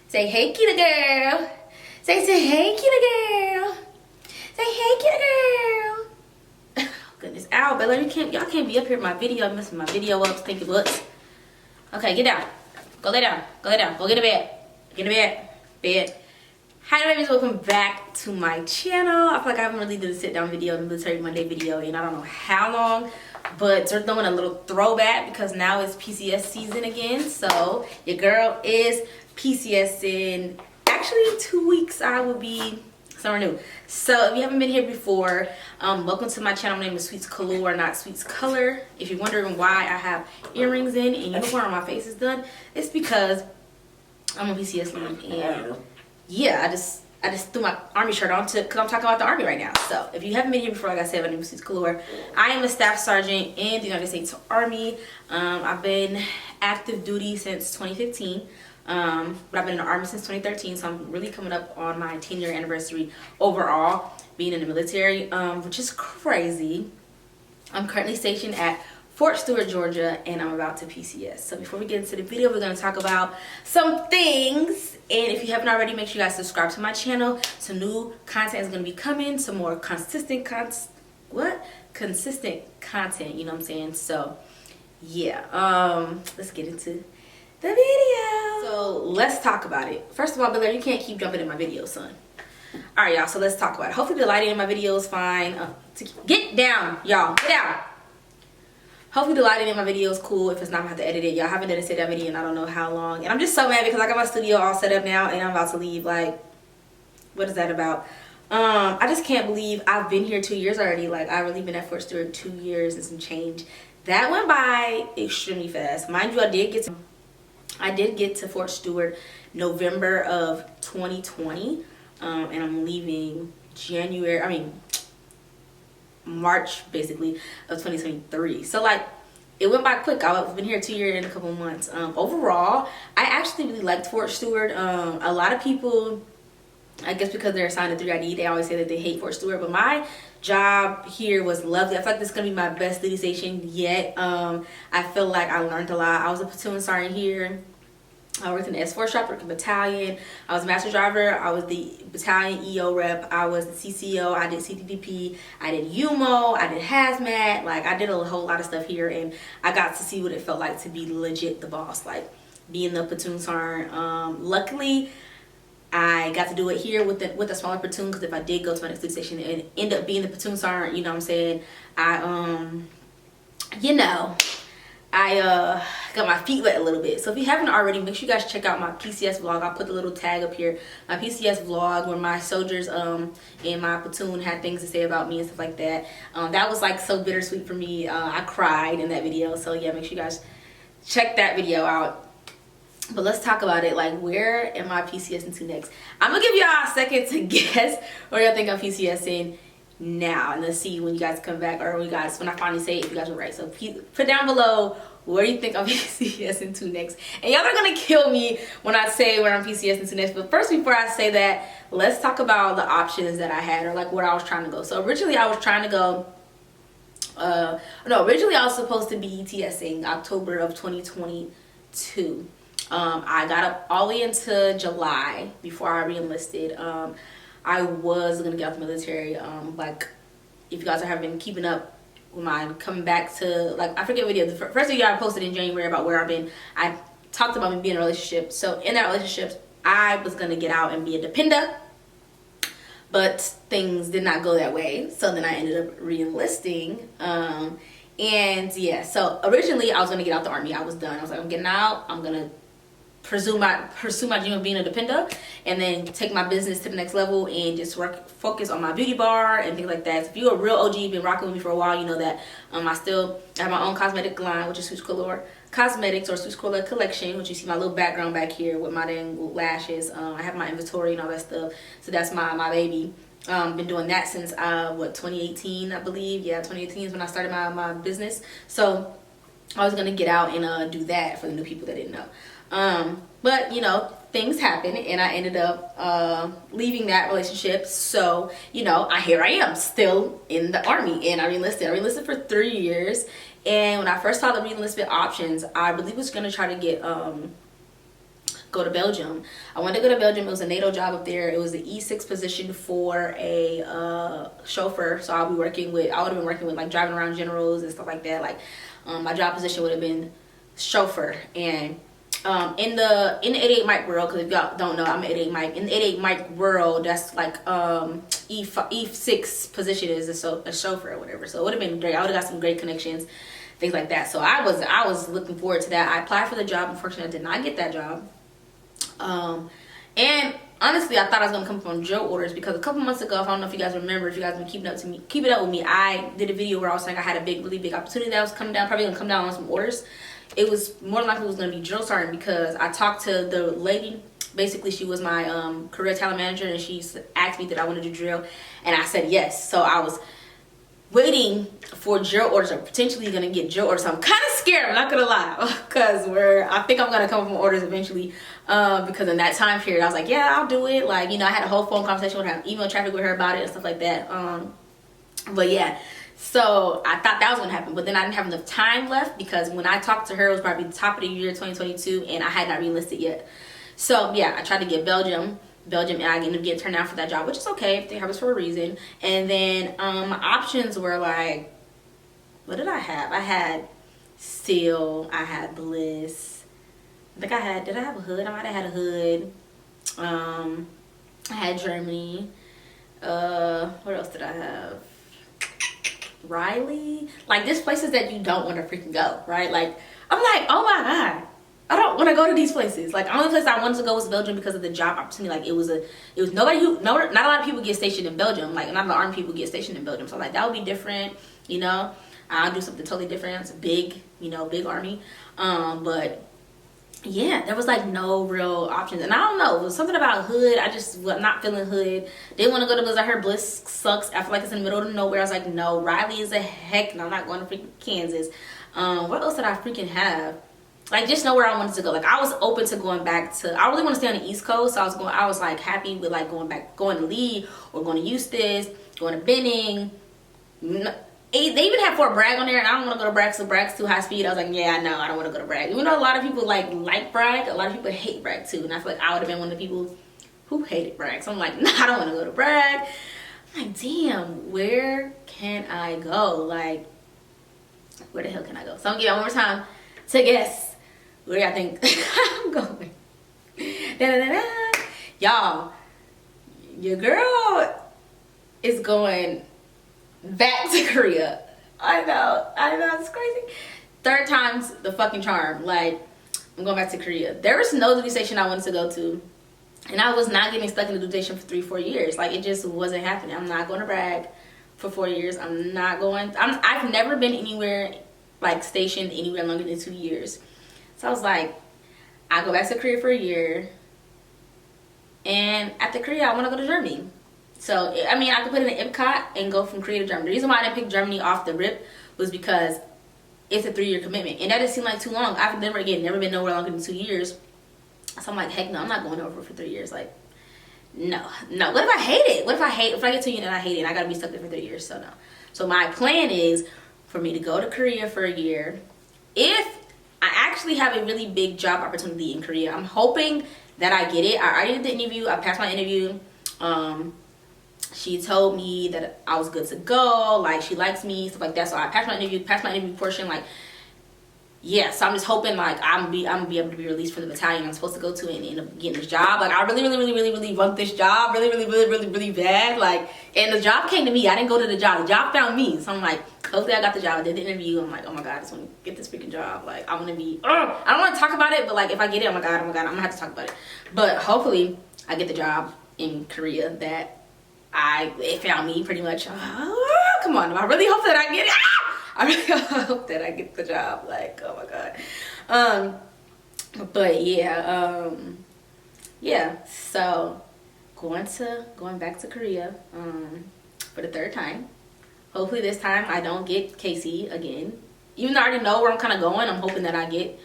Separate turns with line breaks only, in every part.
Say hey, kitty girl. Say hey, kitty girl. Say hey, kitty girl. Oh, goodness, ow, Bella, y'all can't be up here in my video, messing my video up, stinky butts. Okay, get down. Go lay down. Go lay down. Go get to bed. Get to bed. Bed. Hi, babies. Welcome back to my channel. I feel like I haven't really done a sit-down video, a military Monday video, in I don't know how long. But they're throwing a little throwback because now it's PCS season again. So your girl is PCS'N. Actually, in 2 weeks I will be somewhere new. So if you haven't been here before, welcome to my channel. My name is Sweets Color, not Sweets Color. If you're wondering why I have earrings in and uniform on my face is done, it's because I'm a PCS lead, and yeah, I just threw my army shirt on because I'm talking about the army right now. So if you haven't been here before, like I said, my name is Sweets Color. I am a staff sergeant in the United States Army. I've been active duty since 2015. But I've been in the Army since 2013, so I'm really coming up on my 10-year anniversary overall being in the military, which is crazy. I'm currently stationed at Fort Stewart, Georgia, and I'm about to PCS. So before we get into the video, we're going to talk about some things. And if you haven't already, make sure you guys subscribe to my channel. Some new content is going to be coming, some more consistent consistent content, you know what I'm saying? So yeah, let's get into the video. So let's talk about it. First of all, Bella, you can't keep jumping in my videos, son. All right, y'all, so let's talk about it. Hopefully the lighting in my video is fine. Get down, y'all, get down. Hopefully the lighting in my video is cool. If it's not, I'm gonna have to edit it. Y'all haven't done a sit-down video in I don't know how long. And I'm just so mad because I got my studio all set up now and I'm about to leave. Like, what is that about? I just can't believe I've been here 2 years already. Like, I've really been at Fort Stewart 2 years and some change. That went by extremely fast. Mind you, I did get to Fort Stewart November of 2020, and I'm leaving March basically of 2023. So like it went by quick. I've been here 2 years and a couple months. Overall, I actually really liked Fort Stewart. A lot of people, I guess because they're assigned to 3ID, they always say that they hate Fort Stewart, but my job here was lovely. I feel like this is gonna be my best duty station yet. I feel like I learned a lot. I was a platoon sergeant here. I worked in the S4 shop, worked in battalion. I was a master driver. I was the battalion EO rep. I was the CCO. I did CTPP. I did UMO. I did hazmat. Like, I did a whole lot of stuff here, and I got to see what it felt like to be legit the boss, like being the platoon sergeant. Luckily, I got to do it here with a smaller platoon, because if I did go to my next duty station and end up being the platoon sergeant, you know what I'm saying, I got my feet wet a little bit. So if you haven't already, make sure you guys check out my PCS vlog. I'll put the little tag up here. My PCS vlog where my soldiers in my platoon had things to say about me and stuff like that. That was like so bittersweet for me. I cried in that video. So yeah, make sure you guys check that video out. But let's talk about it. Like, where am I PCSing to next? I'm gonna give y'all a second to guess where y'all think I'm PCSing now, and let's see when you guys come back, or when I finally say it, if you guys were right. So put down below where you think I'm PCSing to next. And y'all are gonna kill me when I say where I'm PCSing to next. But first, before I say that, let's talk about the options that I had, or like where I was trying to go. So originally I was trying to go originally I was supposed to be TSing October of 2022. I got up all the way into July before I re-enlisted. I was gonna get out the military. Like, if you guys have been keeping up with mine, coming back to, like, I forget video. The first video I posted in January about where I've been, I talked about me being in a relationship. So in that relationship, I was gonna get out and be a dependent, but things did not go that way. So then I ended up re-enlisting. And yeah, so originally I was gonna get out the Army. I was done. I was like, I'm getting out. I'm gonna pursue my dream of being a dependent, and then take my business to the next level and just focus on my beauty bar and things like that. So if you're a real OG, been rocking with me for a while, you know that I still have my own cosmetic line, which is Sweets Color Cosmetics, or Sweets Color Collection, which you see my little background back here with my dang lashes. I have my inventory and all that stuff. So that's my baby. Been doing that since 2018, I believe. Yeah, 2018 is when I started my business. So I was gonna get out and do that for the new people that didn't know. But you know, things happen, and I ended up leaving that relationship. So you know, here I am still in the Army, and I re-enlisted for 3 years. And when I first saw the re-enlistment options, I really was gonna try to get go to Belgium. I wanted to go to Belgium. It was a NATO job up there. It was the E6 position for a chauffeur. So I would have been working with like driving around generals and stuff like that. Like my job position would have been chauffeur. And in the 88 mic world, because if y'all don't know, I'm 88 mic. In the 88 mic world, that's like E6 position is a chauffeur or whatever. So it would have been great. I would have got some great connections, things like that. So I was looking forward to that. I applied for the job. Unfortunately, I did not get that job. And honestly, I thought I was gonna come from drill orders, because a couple months ago, if I don't know if you guys remember, if you guys been keeping up with me, I did a video where I was saying I had a really big opportunity that was coming down, probably gonna come down on some orders. It was more than likely it was gonna be drill sergeant, because I talked to the lady. Basically, she was my career talent manager, and she asked me that I wanted to drill, and I said yes. So I was waiting for drill orders, or potentially gonna get drill orders. So I'm kind of scared, I'm not gonna lie, because I think I'm gonna come from orders eventually, because in that time period I was like, yeah, I'll do it. Like, you know, I had a whole phone conversation with her, email traffic with her about it and stuff like that. But yeah, so I thought that was gonna happen, but then I didn't have enough time left, because when I talked to her, it was probably the top of the year 2022, and I had not re-enlisted yet. So yeah, I tried to get Belgium, and I ended up getting turned down for that job, which is okay. Everything happens for a reason. And then my options were like, what did I have? I had Steel, I had Bliss. I think did I have a hood? I might have had a hood. I had Germany. What else did I have? Riley. Like, there's places that you don't want to freaking go, right? Like, I'm like, oh my God, I don't want to go to these places. Like, the only place I wanted to go was Belgium because of the job opportunity. Like, it was not a lot of people get stationed in Belgium. Like, not a lot of army people get stationed in Belgium. So like, that would be different, you know. I'll do something totally different. It's a big, you know, big army. But yeah, there was like no real options. And I don't know, it was something about hood. I just was not feeling hood. Didn't want to go to Bliss. I heard Bliss sucks. I feel like it's in the middle of nowhere. I was like, no. Riley is a heck no. I'm not going to freaking Kansas. What else did I freaking have? Like, just know where I wanted to go. Like, I was open to going back to, I really want to stay on the East Coast. So I was like happy with like going to Lee, or going to Eustis, going to Benning. They even have Fort Bragg on there, and I don't want to go to Bragg, so Bragg's too high speed. I was like, yeah, no, I don't want to go to Bragg. Even though a lot of people like Bragg, a lot of people hate Bragg too. And I feel like I would have been one of the people who hated Bragg. So I'm like, nah, I don't want to go to Bragg. I'm like, damn, where can I go? Like, where the hell can I go? So I'm gonna give you one more time to guess where I think I'm going. Da-da-da-da. Y'all, your girl is going back to Korea. I know, it's crazy. Third time's the fucking charm. Like, I'm going back to Korea. There was no duty station I wanted to go to, and I was not getting stuck in the duty station for 3-4 years. Like, it just wasn't happening. I'm not going to Bragg for 4 years. I've never been anywhere, like, stationed anywhere longer than 2 years. So I was like, I'll go back to Korea for a year, and after Korea I want to go to Germany. So, I mean, I could put in an IPCOT and go from Korea to Germany. The reason why I didn't pick Germany off the rip was because it's a 3-year commitment. And that just seemed like too long. I've never been nowhere longer than 2 years. So I'm like, heck no, I'm not going over for 3 years. Like, no. What if I hate it? If I get to a unit and I hate it and I got to be stuck there for 3 years? So no. So my plan is for me to go to Korea for a year. If I actually have a really big job opportunity in Korea, I'm hoping that I get it. I already did the interview. I passed my interview. She told me that I was good to go, like, she likes me, stuff like that. So I passed my interview portion, like, yeah. So I'm just hoping, like, I'm gonna be able to be released from the battalion I'm supposed to go to and end up getting this job. Like, I really want this job, really bad. Like, and the job came to me. I didn't go to the job. The job found me. So I'm like, hopefully I got the job. I did the interview. I'm like, oh my God, I just want to get this freaking job. Like, I want to be, I don't want to talk about it, but like, if I get it, oh my God, I'm gonna have to talk about it. But hopefully I get the job in Korea that it found me, pretty much. Come on, I really hope that I get it. I really hope that I get the job. Like, oh my God. But yeah, so going back to Korea for the 3rd time. Hopefully this time I don't get KC again. Even though I already know where I'm kind of going, I'm hoping that I get,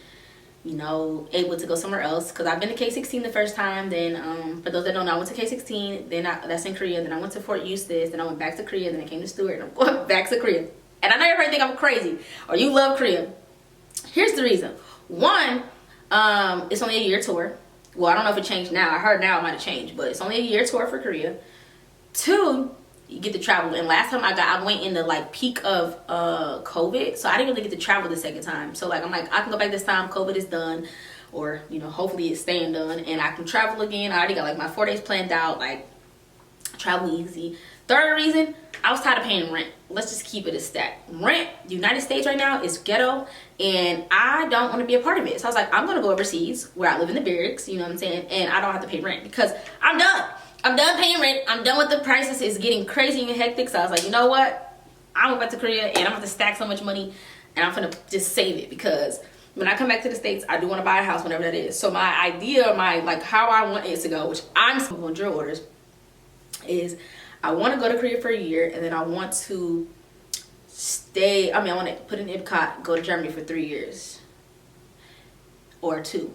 you know, able to go somewhere else. Because I've been to K-16 the first time. Then, for those that don't know, I went to K-16. Then that's in Korea. Then I went to Fort Eustis. Then I went back to Korea. Then I came to Stewart. And I'm going back to Korea. And I know everybody think I'm crazy. Or you love Korea. Here's the reason. One, it's only a year tour. Well, I don't know if it changed now. I heard now it might have changed, but it's only a year tour for Korea. 2, you get to travel. And last time I went in the like peak of COVID, so I didn't really get to travel the second time. So like I'm like, I can go back this time. COVID is done, or you know, hopefully it's staying done, and I can travel again. I already got like my 4 days planned out. Like travel easy. 3rd reason, I was tired of paying rent. Let's just keep it a stat. Rent, the United States right now is ghetto, and I don't want to be a part of it. So I was like, I'm gonna go overseas where I live in the barracks, you know what I'm saying, and I don't have to pay rent because I'm done. I'm done paying rent. I'm done with the prices. It's getting crazy and hectic. So I was like, you know what? I'm going back to Korea and I'm going to stack so much money and I'm going to just save it, because when I come back to the States, I do want to buy a house whenever that is. So my idea, like how I want it to go, which I'm still on drill orders, is I want to go to Korea for a year, and then I want to stay. I want to put in Ipcot, go to Germany for 3 years or 2.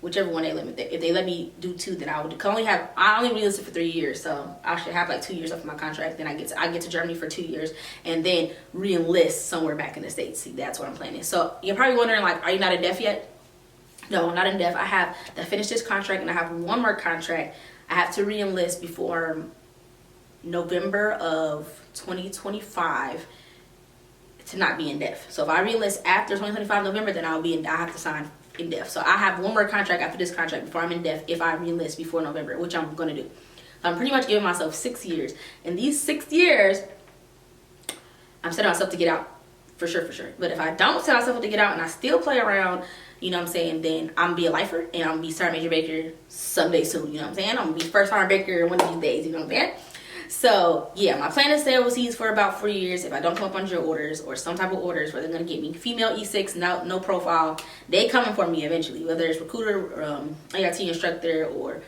Whichever one they let me. If they let me do 2, then I would. I only re-listed for 3 years, so I should have like 2 years left of my contract. Then I get to Germany for 2 years, and then re-enlist somewhere back in the States. See, that's what I'm planning. So you're probably wondering, like, are you not in def yet? No, I'm not in def. I have to finish this contract, and I have one more contract. I have to re-enlist before November of 2025 to not be in def. So if I re-enlist after 2025 November, then I have to sign in def. So I have one more contract after this contract before I'm in def if I re-enlist before November, which I'm gonna do. I'm pretty much giving myself 6 years. In these 6 years, I'm setting myself to get out for sure. But if I don't set myself up to get out and I still play around, you know what I'm saying, then I'm gonna be a lifer and I'm gonna be Sergeant Major Baker someday soon, you know what I'm saying? I'm gonna be first Sergeant Baker one of these days, you know what I'm saying? So yeah, my plan is to stay overseas for about 4 years. If I don't come up on drill orders or some type of orders where they're gonna get me female E6, no profile, they coming for me eventually. Whether it's recruiter, AIT instructor, or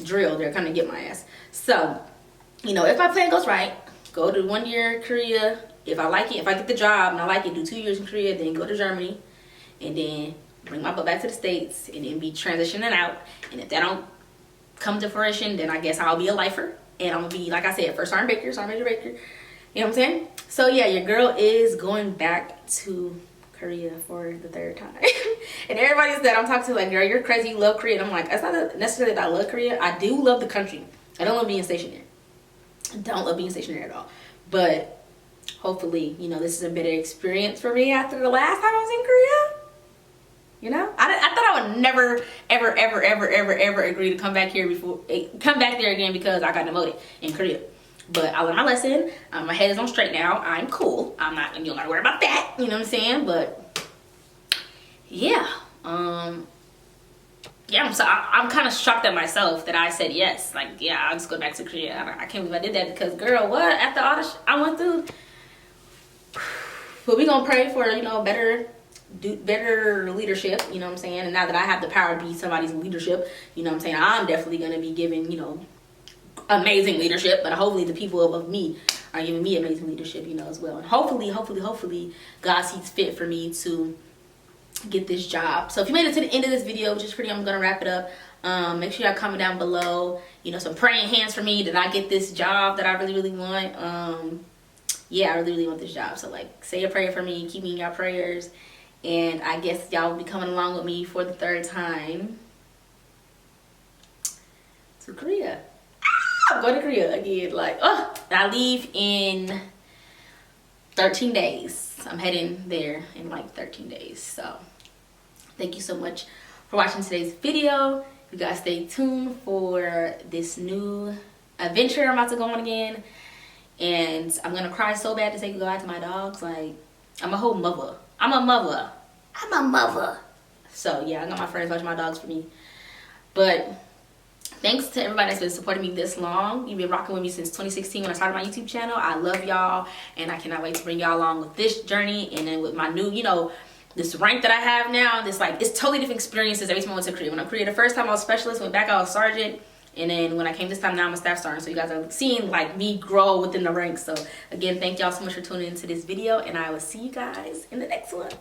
drill, they're gonna get my ass. So, you know, if my plan goes right, go to 1 year Korea. If I like it, if I get the job and I like it, do 2 years in Korea, then go to Germany, and then bring my butt back to the States, and then be transitioning out. And if that don't come to fruition, then I guess I'll be a lifer. And I'm gonna be, like I said, first Sergeant Major Baker. You know what I'm saying? So yeah, your girl is going back to Korea for the 3rd time. And everybody that I'm talking to, like, girl, you're crazy, you love Korea. And I'm like, it's not necessarily that I love Korea. I do love the country. I don't love being stationed there. I don't love being stationed there at all. But hopefully, you know, this is a better experience for me after the last time I was in Korea. You know, I thought I would never, ever agree to come back there again because I got demoted in Korea. But I learned my lesson. My head is on straight now. I'm cool. You don't gotta worry about that. You know what I'm saying? But yeah, I'm kind of shocked at myself that I said yes. Like, yeah, I'll just go back to Korea. I can't believe I did that, because girl, what, after all this I went through. But we gonna pray for, you know, better leadership, you know what I'm saying? And now that I have the power to be somebody's leadership, you know what I'm saying, I'm definitely going to be giving, you know, amazing leadership. But hopefully the people above me are giving me amazing leadership, you know, as well. And hopefully God sees fit for me to get this job. So if you made it to the end of this video, which is pretty, I'm going to wrap it up. Make sure y'all comment down below, you know, some praying hands for me that I get this job that I really want. Yeah, I really want this job. So like, say a prayer for me, keep me in your prayers. And I guess y'all will be coming along with me for the 3rd time to Korea. I'm going to Korea again. Like, I leave in 13 days. I'm heading there in like 13 days. So thank you so much for watching today's video. You guys stay tuned for this new adventure I'm about to go on again. And I'm going to cry so bad to say goodbye to my dogs. Like, I'm a whole mother. I'm a mother. So yeah, I got my friends watching my dogs for me. But thanks to everybody that's been supporting me this long. You've been rocking with me since 2016 when I started my YouTube channel. I love y'all, and I cannot wait to bring y'all along with this journey. And then with my new, you know, this rank that I have now, this, like, it's totally different experiences every time I went to Korea. When I Korea the first time I was specialist, went back I was sergeant. And then when I came this time, now I'm a staff sergeant. So you guys are seeing, like, me grow within the ranks. So again, thank y'all so much for tuning into this video, and I will see you guys in the next one.